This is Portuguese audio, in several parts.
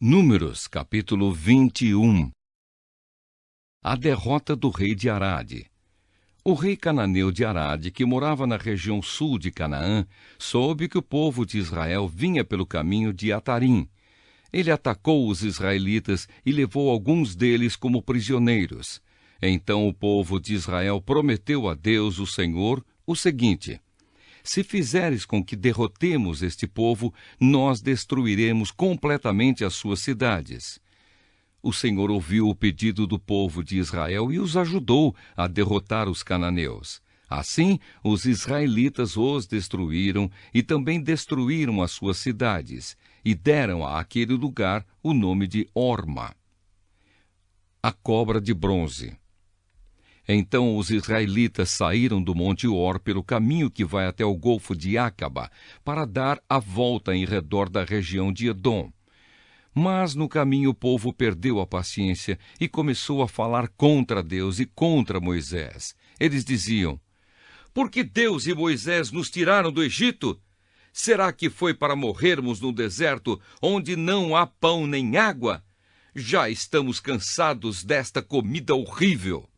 Números, capítulo 21. A derrota do rei de Arade. O rei cananeu de Arade, que morava na região sul de Canaã, soube que o povo de Israel vinha pelo caminho de Atarim. Ele atacou os israelitas e levou alguns deles como prisioneiros. Então o povo de Israel prometeu a Deus, o Senhor, o seguinte: se fizeres com que derrotemos este povo, nós destruiremos completamente as suas cidades. O Senhor ouviu o pedido do povo de Israel e os ajudou a derrotar os cananeus. Assim, os israelitas os destruíram e também destruíram as suas cidades, e deram àquele lugar o nome de Horma. A cobra de bronze. Então os israelitas saíram do Monte Hor pelo caminho que vai até o Golfo de Acaba, para dar a volta em redor da região de Edom. Mas no caminho o povo perdeu a paciência e começou a falar contra Deus e contra Moisés. Eles diziam: por que Deus e Moisés nos tiraram do Egito? Será que foi para morrermos no deserto, onde não há pão nem água? Já estamos cansados desta comida horrível.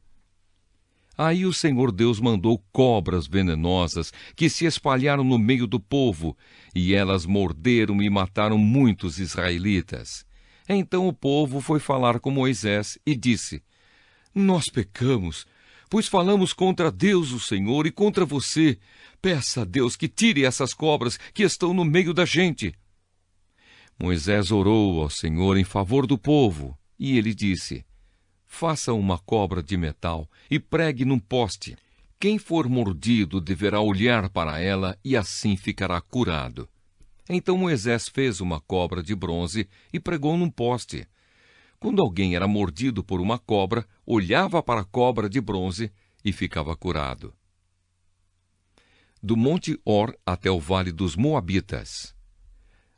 Aí o Senhor Deus mandou cobras venenosas que se espalharam no meio do povo, e elas morderam e mataram muitos israelitas. Então o povo foi falar com Moisés e disse: nós pecamos, pois falamos contra Deus, o Senhor, e contra você. Peça a Deus que tire essas cobras que estão no meio da gente. Moisés orou ao Senhor em favor do povo, e ele disse: faça uma cobra de metal e pregue num poste. Quem for mordido deverá olhar para ela e assim ficará curado. Então Moisés fez uma cobra de bronze e pregou num poste. Quando alguém era mordido por uma cobra, olhava para a cobra de bronze e ficava curado. Do Monte Hor até o Vale dos Moabitas.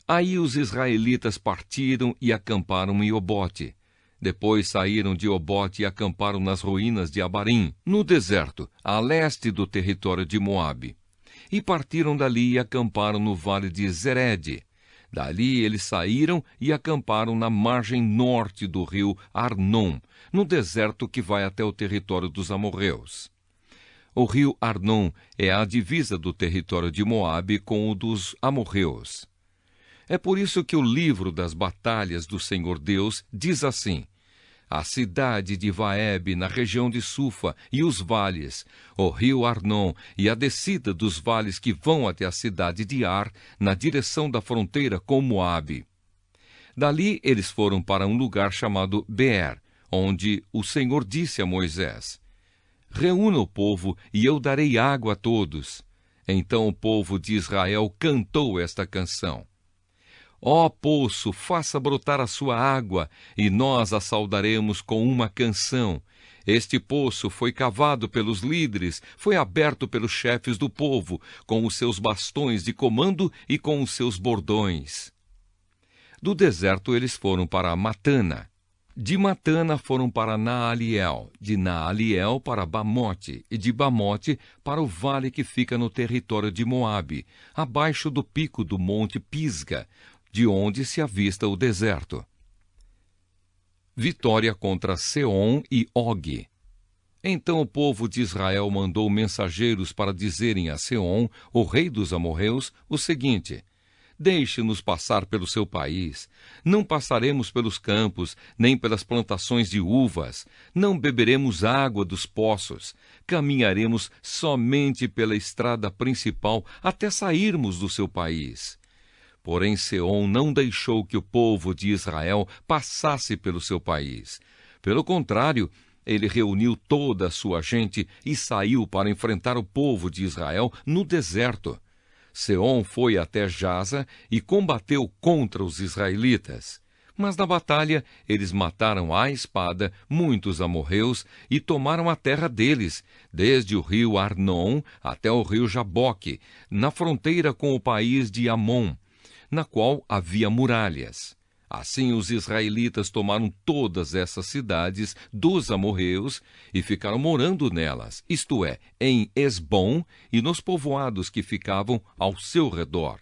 Aí os israelitas partiram e acamparam em Obote. Depois saíram de Obote e acamparam nas ruínas de Abarim, no deserto, a leste do território de Moabe. E partiram dali e acamparam no vale de Zered. Dali eles saíram e acamparam na margem norte do rio Arnon, no deserto que vai até o território dos amorreus. O rio Arnon é a divisa do território de Moabe com o dos amorreus. É por isso que o livro das batalhas do Senhor Deus diz assim: a cidade de Vaeb, na região de Sufa, e os vales, o rio Arnon e a descida dos vales que vão até a cidade de Ar, na direção da fronteira com Moabe. Dali eles foram para um lugar chamado Beer, onde o Senhor disse a Moisés: reúna o povo e eu darei água a todos. Então o povo de Israel cantou esta canção: ó poço, faça brotar a sua água, e nós a saudaremos com uma canção. Este poço foi cavado pelos líderes, foi aberto pelos chefes do povo, com os seus bastões de comando e com os seus bordões. Do deserto eles foram para Matana. De Matana foram para Naaliel, de Naaliel para Bamote, e de Bamote para o vale que fica no território de Moabe, abaixo do pico do monte Pisga, de onde se avista o deserto. Vitória contra Seom e Og. Então o povo de Israel mandou mensageiros para dizerem a Seom, o rei dos amorreus, o seguinte: deixe-nos passar pelo seu país. Não passaremos pelos campos, nem pelas plantações de uvas. Não beberemos água dos poços. Caminharemos somente pela estrada principal até sairmos do seu país. Porém, Seom não deixou que o povo de Israel passasse pelo seu país. Pelo contrário, ele reuniu toda a sua gente e saiu para enfrentar o povo de Israel no deserto. Seom foi até Jaza e combateu contra os israelitas. Mas na batalha, eles mataram à espada muitos amorreus e tomaram a terra deles, desde o rio Arnon até o rio Jaboque, na fronteira com o país de Amon, na qual havia muralhas. Assim os israelitas tomaram todas essas cidades dos amorreus e ficaram morando nelas, isto é, em Esbom e nos povoados que ficavam ao seu redor.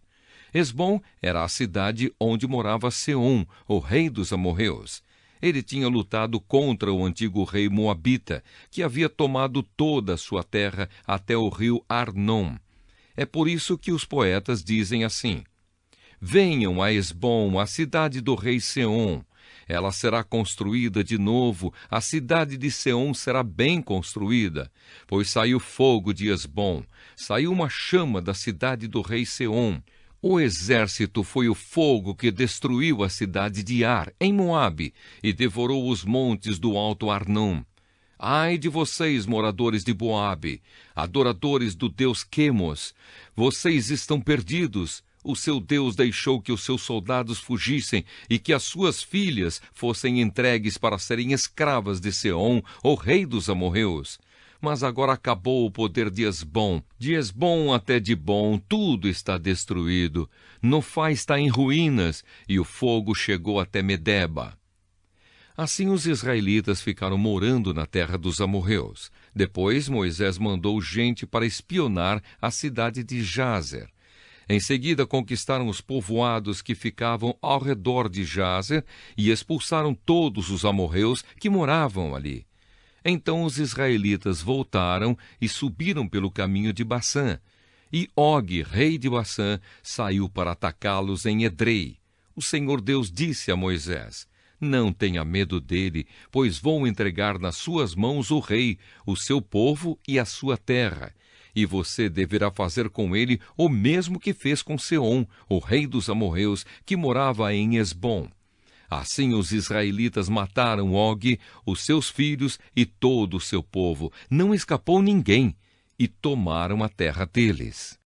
Hesbom era a cidade onde morava Seom, o rei dos amorreus. Ele tinha lutado contra o antigo rei moabita, que havia tomado toda a sua terra até o rio Arnon. É por isso que os poetas dizem assim: venham a Hesbom, a cidade do rei Seom. Ela será construída de novo, a cidade de Seom será bem construída. Pois saiu fogo de Hesbom, saiu uma chama da cidade do rei Seom. O exército foi o fogo que destruiu a cidade de Ar, em Moabe, e devorou os montes do alto Arnon. Ai de vocês, moradores de Moabe, adoradores do deus Quemos, vocês estão perdidos. O seu Deus deixou que os seus soldados fugissem e que as suas filhas fossem entregues para serem escravas de Seom, o rei dos amorreus. Mas agora acabou o poder de Hesbom até Dibom, tudo está destruído. Nofá está em ruínas, e o fogo chegou até Medeba. Assim os israelitas ficaram morando na terra dos amorreus. Depois Moisés mandou gente para espionar a cidade de Jazer. Em seguida conquistaram os povoados que ficavam ao redor de Jazer e expulsaram todos os amorreus que moravam ali. Então os israelitas voltaram e subiram pelo caminho de Bassã. E Og, rei de Bassã, saiu para atacá-los em Edrei. O Senhor Deus disse a Moisés: não tenha medo dele, pois vou entregar nas suas mãos o rei, o seu povo e a sua terra. E você deverá fazer com ele o mesmo que fez com Seom, o rei dos amorreus, que morava em Hesbom. Assim os israelitas mataram Og, os seus filhos e todo o seu povo. Não escapou ninguém, e tomaram a terra deles.